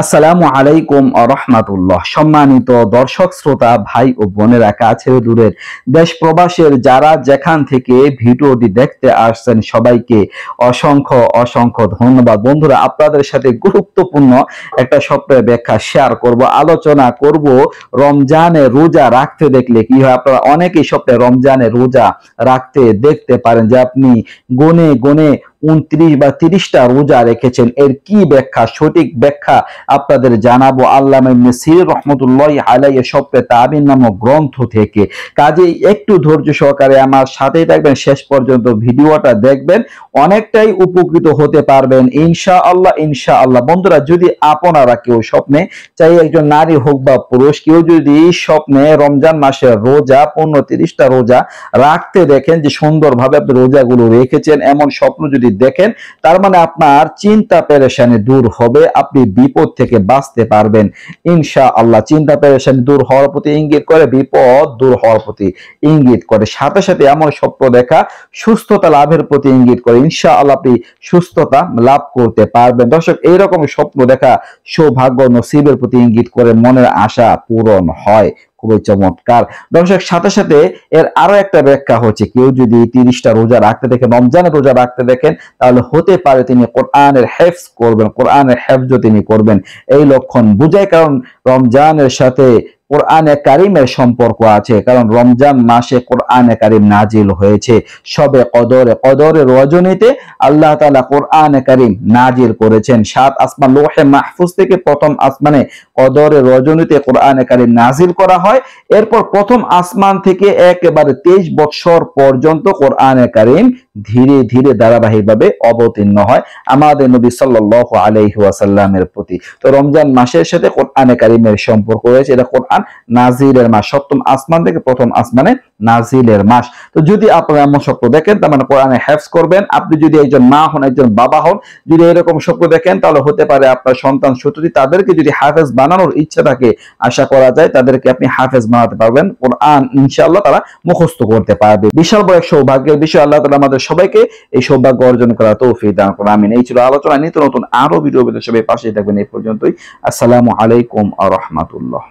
আসসালামু আলাইকুম রাহমাতুল্লাহ। সম্মানিত দর্শক শ্রোতা ভাই ও বোনেরা, কাছের দূরের দেশ প্রবাসের যারা যেখান থেকে ভিডিওটি দেখতে আসছেন সবাইকে অসংখ্য অসংখ্য ধন্যবাদ। বন্ধুরা, আপনাদের সাথে গুরুত্বপূর্ণ একটা স্বপ্নের ব্যাখ্যা শেয়ার করব, আলোচনা করব। রমজানে রোজা রাখতে দেখলে কি হয়। আপনারা অনেকেই স্বপ্নে রমজানে রোজা রাখতে দেখতে পারেন যে আপনি গুনে গুনে 29 বা 30টা রোজা রেখেছেন। এর কি ব্যাখ্যা, সঠিক ব্যাখ্যা আপনাদের জানাবো আল্লামা ইবনে সিরিন রাহমাতুল্লাহি আলাইহি স্বপ্নে তাবির নামক গ্রন্থ থেকে। কাজেই একটু ধৈর্য সহকারে আমার সাথেই থাকবেন, শেষ পর্যন্ত ভিডিওটা দেখবেন, অনেকটাই উপকৃত হতে পারবেন ইনশাআল্লাহ ইনশাআল্লাহ। বন্ধুরা, যদি আপনারা কেউ স্বপ্নে, চাই একজন নারী হোক বা পুরুষ, কেউ যদি স্বপ্নে রমজান মাসের রোজা 15-30টা রোজা রাখতে দেখেন, যে সুন্দরভাবে আপনি রোজাগুলো রেখেছেন, এমন স্বপ্ন যদি দেখেন, তার মানে আপনার চিন্তা পেরেশানি দূর হবে, আপনি বিপদ থেকে বাঁচতে পারবেন ইনশাআল্লাহ। চিন্তা পেরেশানি দূর হওয়ার প্রতি ইঙ্গিত করে, বিপদ দূর হওয়ার প্রতি ইঙ্গিত করে। সাথে সাথে এমন স্বপ্ন দেখা সুস্থতা লাভের প্রতি ইঙ্গিত করে। ইনশাআল্লাহ আপনি সুস্থতা লাভ করতে পারবেন। দর্শক, এইরকম স্বপ্ন দেখা সৌভাগ্য নসিবের প্রতি ইঙ্গিত করে, মনের আশা পূরণ হয়। খুবই চমৎকার। দর্শক, সাথে সাথে এর আরো একটা ব্যাখ্যা হচ্ছে, কেউ যদি 30টা রোজা রাখতে দেখেন, রমজানের রোজা রাখতে দেখেন, তাহলে হতে পারে তিনি কোরআনের হেফজ করবেন, কোরআনের হেফজ তিনি করবেন। এই লক্ষণ বুঝায়, কারণ রমজানের সাথে কোরআনে কারিমের সম্পর্ক আছে, কারণ রমজান মাসে কোরআনে কারিম নাজিল হয়েছে। সবে কদরের রজনীতে আল্লাহ তাআলা কোরআনে কারিম নাজিল করেছেন। 7 আসমান লৌহে মাহফুজ থেকে প্রথম আসমানে কদরের রজনীতে কোরআনে কারিম নাজিল করা হয়। এরপর প্রথম আসমান থেকে একেবারে 23 বছর পর্যন্ত কোরআনে কারিম ধীরে ধীরে ধারাবাহিকভাবে অবতীর্ণ হয় আমাদের নবী সাল্লাল্লাহু আলাইহি ওয়াসাল্লামের প্রতি। তো রমজান মাসের সাথে কোরআনে কারিমের সম্পর্ক রয়েছে। এটা কোরআন নাজিলের মাস, সপ্তম আসমান থেকে প্রথম আসমানে নাজিলের মাস। তো যদি আপনারা এমন স্বপ্ন দেখেন, তার মানে কোরআনে হেফজ করবেন। আপনি যদি একজন মা হন, একজন বাবা হন, যদি এরকম স্বপ্ন দেখেন, তাহলে হতে পারে আপনার সন্তান সন্ততি, তাদেরকে যদি হাফেজ বানানোর ইচ্ছা থাকে, আশা করা যায় তাদেরকে আপনি হাফেজ বানাতে পারবেন। কোরআন ইনশাআল্লাহ তারা মুখস্থ করতে পারবে। বিশাল বড় এক সৌভাগ্যের বিষয়। আল্লাহ তাআলা আমাদের সবাইকে এই সৌভাগ্য অর্জন করা তৌফিক দান করুন, আমিন। এই ছিল আলোচনা। নিত্য নতুন আরো ভিডিও পেতে সবাই পাশে থাকবেন। এই পর্যন্তই। আসসালামু আলাইকুম ওয়া রাহমাতুল্লাহ।